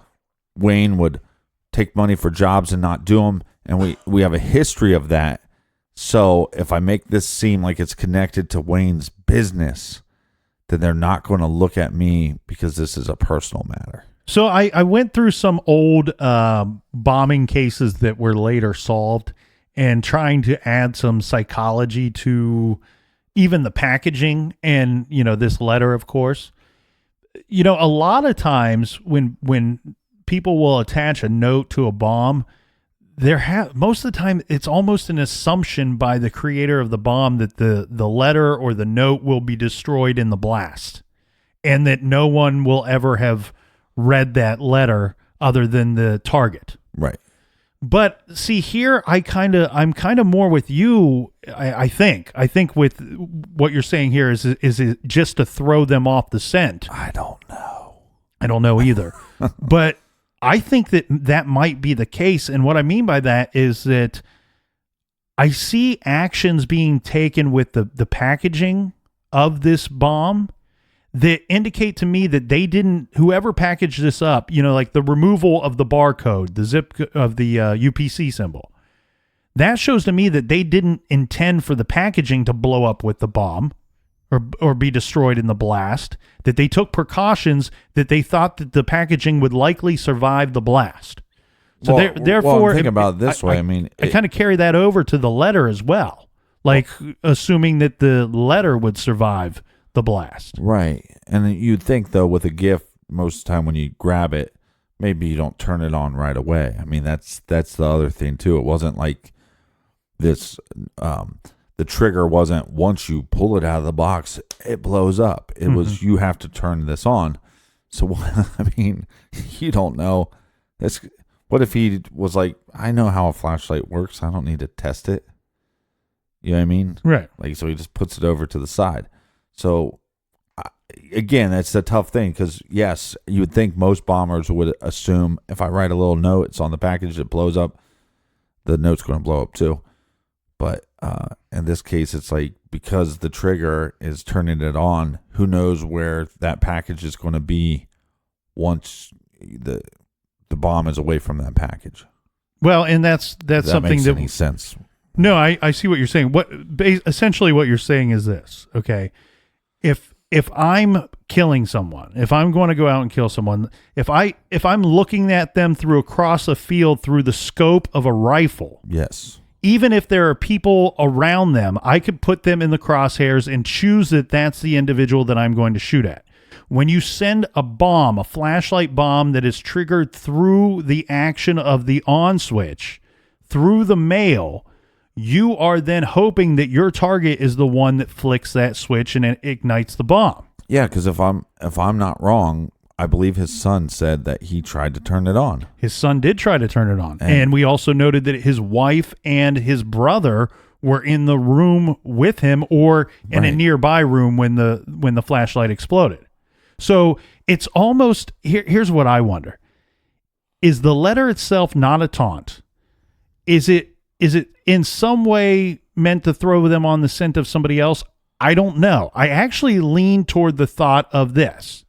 Wayne would take money for jobs and not do them, and we have a history of that. So if I make this seem like it's connected to Wayne's business, then they're not going to look at me because this is a personal matter. So I went through some old bombing cases that were later solved and trying to add some psychology to even the packaging and, you know, this letter, of course. You know, a lot of times when people will attach a note to a bomb, most of the time it's almost an assumption by the creator of the bomb that the letter or the note will be destroyed in the blast and that no one will ever have read that letter other than the target. Right. But see here, I'm kind of more with you. I think with what you're saying here is it just to throw them off the scent? I don't know. I don't know either. But I think that might be the case. And what I mean by that is that I see actions being taken with the packaging of this bomb that indicate to me that whoever packaged this up, you know, like the removal of the barcode, the zip of the UPC symbol, that shows to me that they didn't intend for the packaging to blow up with the bomb or be destroyed in the blast, that they took precautions, that they thought that the packaging would likely survive the blast. So therefore, think about it this way. I kind of carry that over to the letter as well, like assuming that the letter would survive the blast. Right. And you'd think, though, with a gift, most of the time when you grab it, maybe you don't turn it on right away. I mean, that's the other thing, too. It wasn't like this, the trigger wasn't once you pull it out of the box, it blows up. It was you have to turn this on. So, I mean, you don't know. What if he was like, I know how a flashlight works. I don't need to test it. You know what I mean? Right. Like, so he just puts it over to the side. So, again, that's the tough thing because, yes, you would think most bombers would assume if I write a little note, it's on the package, it blows up, the note's going to blow up too. But in this case, it's like because the trigger is turning it on, who knows where that package is going to be once the bomb is away from that package. Well, and that's something makes that any sense. No, I see what you're saying. Essentially what you're saying is this, okay? If I'm killing someone, if I'm going to go out and kill someone, if I'm looking at them across a field through the scope of a rifle, yes, even if there are people around them, I could put them in the crosshairs and choose that that's the individual that I'm going to shoot at. When you send a bomb, a flashlight bomb that is triggered through the action of the on switch, through the mail, you are then hoping that your target is the one that flicks that switch and it ignites the bomb. Yeah, because if I'm not wrong, I believe his son said that he tried to turn it on. His son did try to turn it on. And we also noted that his wife and his brother were in the room with him or in a nearby room when the flashlight exploded. So it's almost, here's what I wonder. Is the letter itself not a taunt? Is it in some way meant to throw them on the scent of somebody else? I don't know. I actually lean toward the thought of this.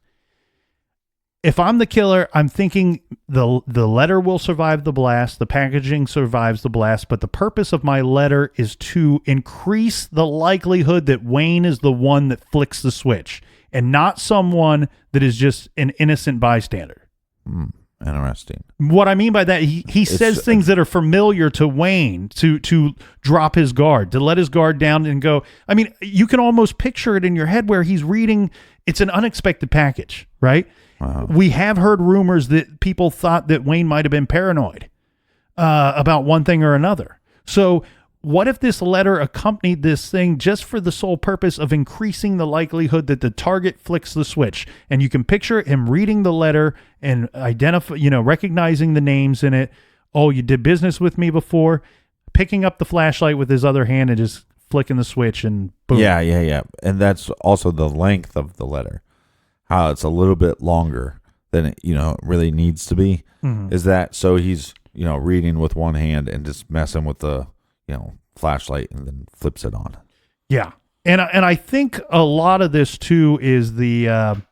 if I'm the killer, I'm thinking the letter will survive the blast, the packaging survives the blast, but the purpose of my letter is to increase the likelihood that Wayne is the one that flicks the switch and not someone that is just an innocent bystander. Interesting. What I mean by that, he says things that are familiar to Wayne to drop his guard, to let his guard down and go. I mean, you can almost picture it in your head where he's reading. It's an unexpected package, right? We have heard rumors that people thought that Wayne might have been paranoid about one thing or another. So what if this letter accompanied this thing just for the sole purpose of increasing the likelihood that the target flicks the switch? And you can picture him reading the letter and recognizing the names in it. Oh, you did business with me before. Picking up the flashlight with his other hand and just flicking the switch and boom. Yeah. And that's also the length of the letter. How it's a little bit longer than it, really needs to be. Mm-hmm. Is that so he's, reading with one hand and just messing with the flashlight and then flips it on. Yeah. And I think a lot of this too is the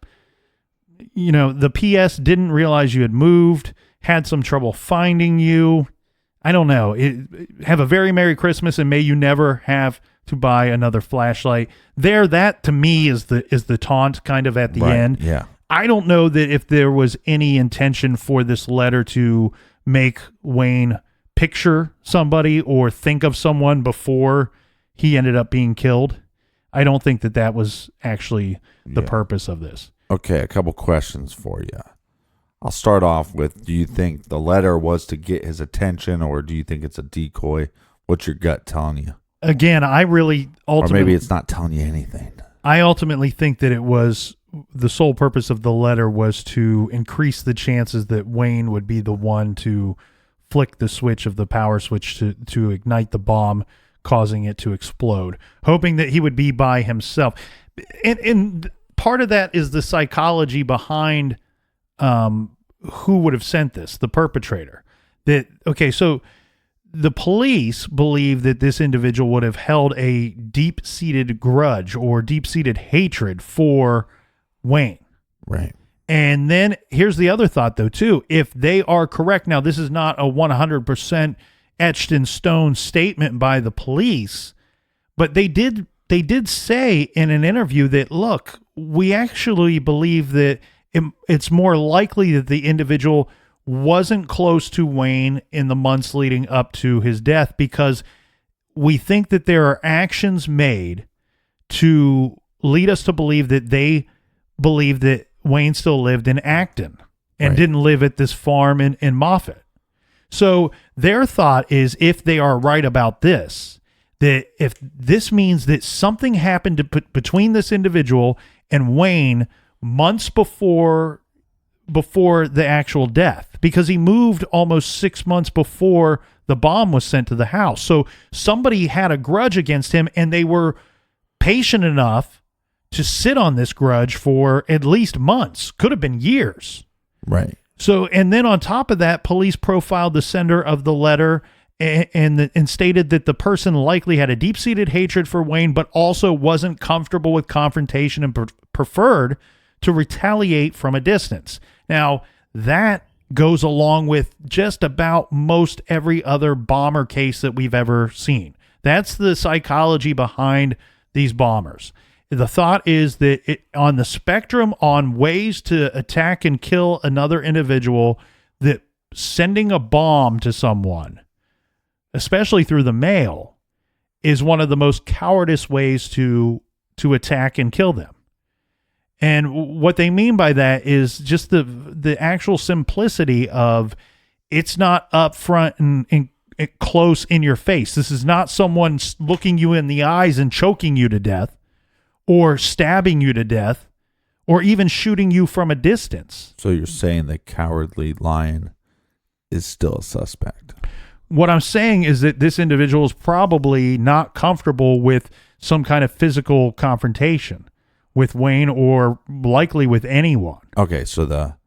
PS didn't realize you had moved, had some trouble finding you. I don't know. Have a very Merry Christmas and may you never have to buy another flashlight. That to me is the taunt kind of at the end. Yeah. I don't know that if there was any intention for this letter to make Wayne picture somebody or think of someone before he ended up being killed. I don't think that was actually the purpose of this. Okay, a couple questions for you. I'll start off with, do you think the letter was to get his attention or do you think it's a decoy? What's your gut telling you? Again, I really ultimately... Or maybe it's not telling you anything. I ultimately think that it was... The sole purpose of the letter was to increase the chances that Wayne would be the one to flick the switch of the power switch to ignite the bomb, causing it to explode, hoping that he would be by himself. And part of that is the psychology behind who would have sent this, the perpetrator. So the police believe that this individual would have held a deep-seated grudge or deep-seated hatred for Wayne. Right. And then here's the other thought, though, too. If they are correct, now this is not a 100% etched in stone statement by the police, but they did say in an interview that, look, we actually believe that it's more likely that the individual wasn't close to Wayne in the months leading up to his death because we think that there are actions made to lead us to believe that they believe that Wayne still lived in Acton and didn't live at this farm in Moffat. So their thought is, if they are right about this, that if this means that something happened between this individual and Wayne months before the actual death, because he moved almost 6 months before the bomb was sent to the house. So somebody had a grudge against him and they were patient enough to sit on this grudge for at least months, could have been years. Right. So, and then on top of that, police profiled the sender of the letter and stated that the person likely had a deep-seated hatred for Wayne, but also wasn't comfortable with confrontation and preferred to retaliate from a distance. Now, that goes along with just about most every other bomber case that we've ever seen. That's the psychology behind these bombers. The thought is that on the spectrum on ways to attack and kill another individual, that sending a bomb to someone, especially through the mail, is one of the most cowardice ways to attack and kill them. And what they mean by that is just the actual simplicity of, it's not up front and close in your face. This is not someone looking you in the eyes and choking you to death, or stabbing you to death, or even shooting you from a distance. So you're saying the Cowardly Lion is still a suspect? What I'm saying is that this individual is probably not comfortable with some kind of physical confrontation with Wayne, or likely with anyone. Okay, so the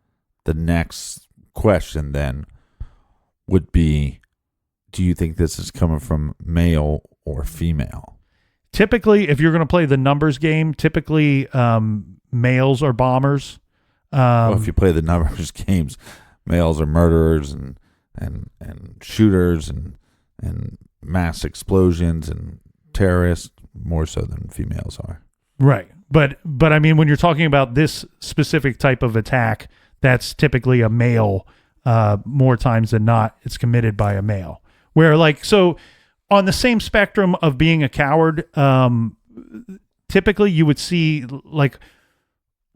next question then would be, do you think this is coming from male or female? Typically, if you're going to play the numbers game, males are bombers. Well, if you play the numbers games, males are murderers and shooters and mass explosions and terrorists more so than females are. Right. But I mean, when you're talking about this specific type of attack, that's typically a male. More times than not, it's committed by a male. Where so on the same spectrum of being a coward, typically you would see like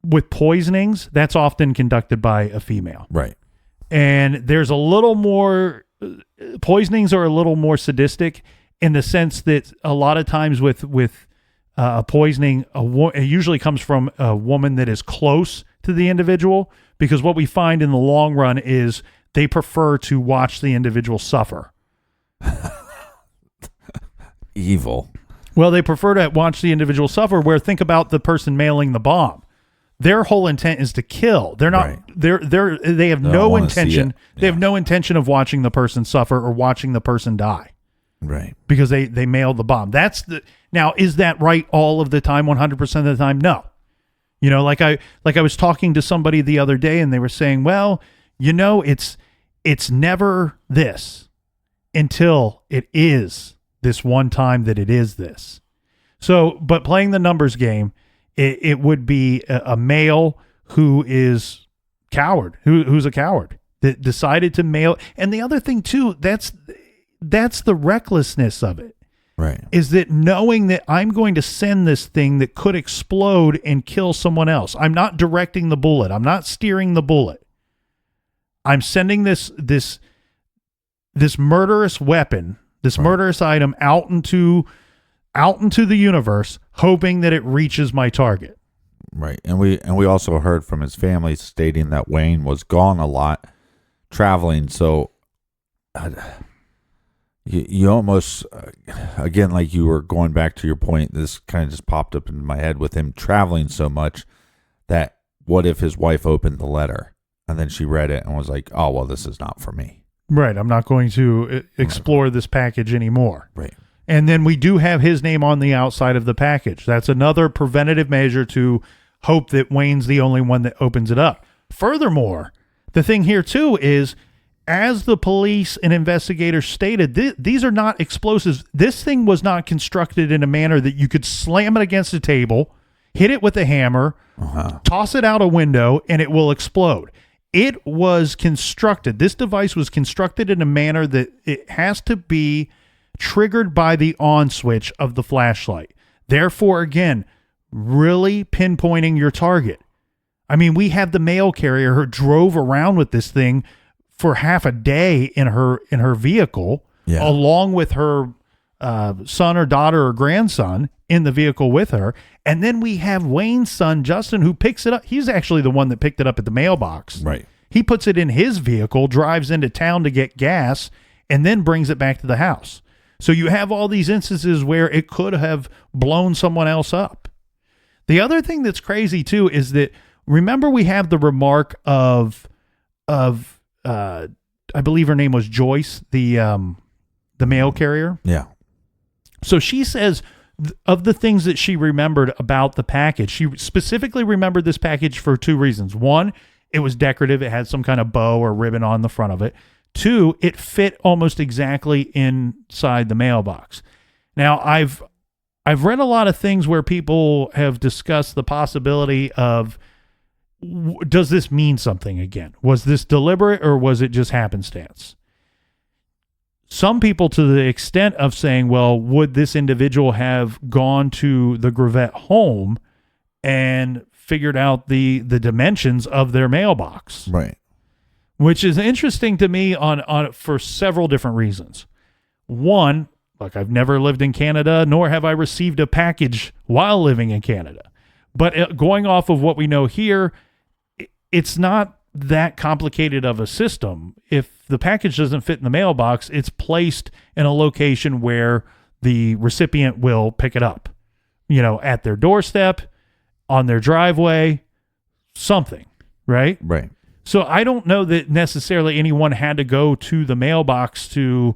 with poisonings, that's often conducted by a female. Right. And there's a little more, poisonings are a little more sadistic in the sense that a lot of times with poisoning, it usually comes from a woman that is close to the individual, because what we find in the long run is they prefer to watch the individual suffer. Evil. Well, they prefer to watch the individual suffer, where think about the person mailing the bomb. Their whole intent is to kill. They're not, right. They have no intention. They have no intention of watching the person suffer or watching the person die. Right. Because they mailed the bomb. Now, is that right all of the time, 100% of the time? No. Like I was talking to somebody the other day and they were saying, well, it's never this until it is this one time that it is this. So, but playing the numbers game, it would be a male who is coward, who's a coward that decided to mail. And the other thing too, that's the recklessness of it. Right. Is that knowing that I'm going to send this thing that could explode and kill someone else. I'm not directing the bullet. I'm not steering the bullet. I'm sending this murderous weapon, this murderous item out into the universe, hoping that it reaches my target. Right. And we also heard from his family stating that Wayne was gone a lot, traveling. So you almost, again, like you were going back to your point, this kind of just popped up into my head with him traveling so much that what if his wife opened the letter and then she read it and was like, oh, well, this is not for me. Right. I'm not going to explore this package anymore. Right. And then we do have his name on the outside of the package. That's another preventative measure to hope that Wayne's the only one that opens it up. Furthermore, the thing here too is, as the police and investigators stated, these are not explosives. This thing was not constructed in a manner that you could slam it against a table, hit it with a hammer, toss it out a window, and it will explode. It was constructed. This device was constructed in a manner that it has to be triggered by the on switch of the flashlight. Therefore, again, really pinpointing your target. I mean, we have the mail carrier who drove around with this thing for half a day in her vehicle, along with her son or daughter or grandson in the vehicle with her. And then we have Wayne's son, Justin, who picks it up. He's actually the one that picked it up at the mailbox. Right. He puts it in his vehicle, drives into town to get gas, and then brings it back to the house. So you have all these instances where it could have blown someone else up. The other thing that's crazy too is that, remember, we have the remark of I believe her name was Joyce, the mail carrier. Yeah. So she says of the things that she remembered about the package, she specifically remembered this package for two reasons. One, it was decorative. It had some kind of bow or ribbon on the front of it. Two, it fit almost exactly inside the mailbox. Now, I've read a lot of things where people have discussed the possibility of, does this mean something again? Was this deliberate or was it just happenstance? Some people, to the extent of saying, well, would this individual have gone to the Gravette home and figured out the dimensions of their mailbox? Right. Which is interesting to me on for several different reasons. One, like, I've never lived in Canada, nor have I received a package while living in Canada. But going off of what we know here, it's not that complicated of a system. If the package doesn't fit in the mailbox, it's placed in a location where the recipient will pick it up, at their doorstep, on their driveway, something, right? Right. So I don't know that necessarily anyone had to go to the mailbox to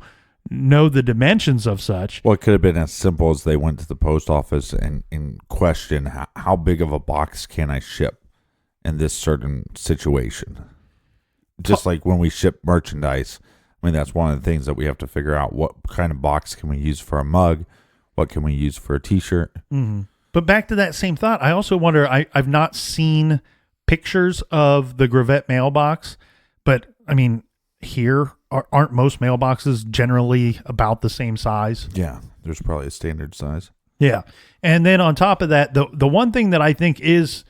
know the dimensions of such. Well, it could have been as simple as they went to the post office and question, how big of a box can I ship? in this certain situation. Just like when we ship merchandise, I mean, that's one of the things that we have to figure out. What kind of box can we use for a mug? What can we use for a t-shirt? Mm-hmm. But back to that same thought, I also wonder, I've not seen pictures of the Gravette mailbox, but I mean, here, aren't most mailboxes generally about the same size? Yeah, there's probably a standard size. Yeah. And then on top of that, the one thing that I think is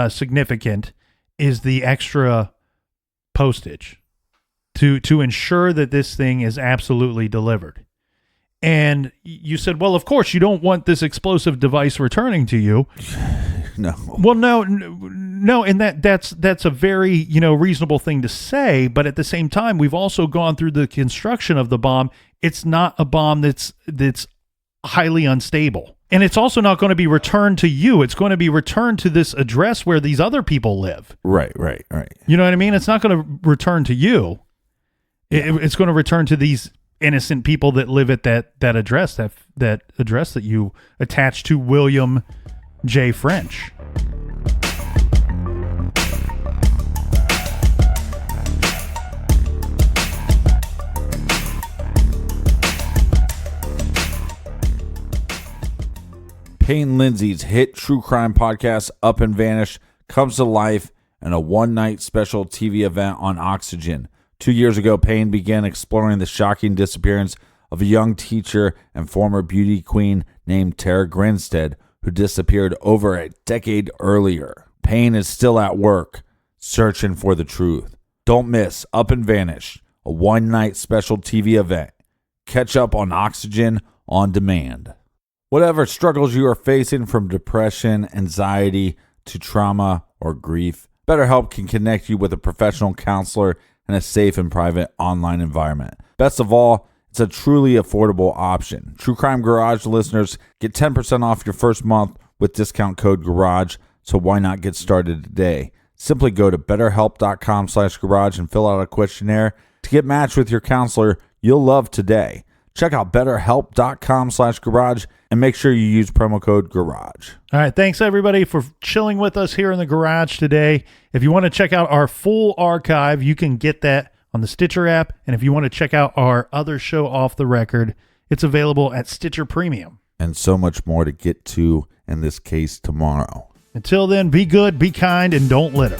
significant is the extra postage to ensure that this thing is absolutely delivered. And you said, well, of course, you don't want this explosive device returning to you. No. Well, no, and that's a very, reasonable thing to say, but at the same time, we've also gone through the construction of the bomb. It's not a bomb that's highly unstable. And it's also not going to be returned to you. It's going to be returned to this address where these other people live. Right. You know what I mean? It's not going to return to you. It's going to return to these innocent people that live at that address, that address that you attached to William J. French. Payne Lindsay's hit true crime podcast, Up and Vanish, comes to life in a one-night special TV event on Oxygen. 2 years ago, Payne began exploring the shocking disappearance of a young teacher and former beauty queen named Tara Grinstead, who disappeared over a decade earlier. Payne is still at work, searching for the truth. Don't miss Up and Vanish, a one-night special TV event. Catch up on Oxygen on demand. Whatever struggles you are facing, from depression, anxiety, to trauma or grief, BetterHelp can connect you with a professional counselor in a safe and private online environment. Best of all, it's a truly affordable option. True Crime Garage listeners get 10% off your first month with discount code GARAGE, so why not get started today? Simply go to betterhelp.com/garage and fill out a questionnaire to get matched with your counselor you'll love today. Check out betterhelp.com/garage and make sure you use promo code GARAGE. All right. Thanks, everybody, for chilling with us here in the garage today. If you want to check out our full archive, you can get that on the Stitcher app. And if you want to check out our other show, Off the Record, it's available at Stitcher Premium. And so much more to get to in this case tomorrow. Until then, be good, be kind, and don't litter.